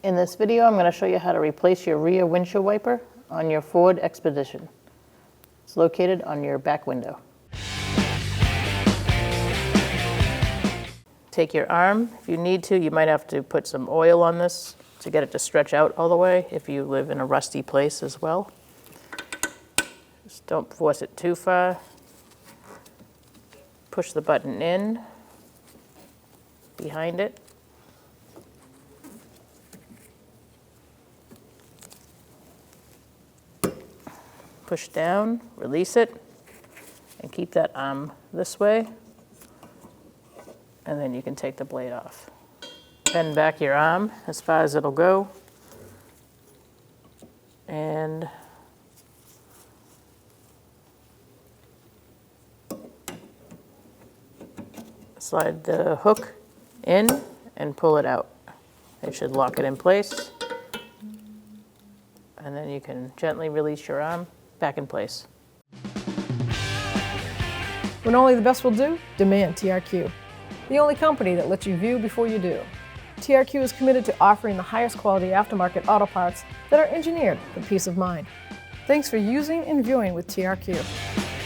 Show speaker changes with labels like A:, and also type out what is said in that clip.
A: In this video, I'm going to show you how to replace your rear windshield wiper on your Ford Expedition. It's located on your back window. Take your arm. If you need to, you might have to put some oil on this to get it to stretch out all the way if you live in a rusty place as well. Just don't force it too far. Push the button in behind it. Push down, release it, and keep that arm this way. And then you can take the blade off. Bend back your arm as far as it'll go. And slide the hook in and pull it out. It should lock it in place. And then you can gently release your arm back in place.
B: When only the best will do, demand TRQ. The only company that lets you view before you do. TRQ is committed to offering the highest quality aftermarket auto parts that are engineered for peace of mind. Thanks for using and viewing with TRQ.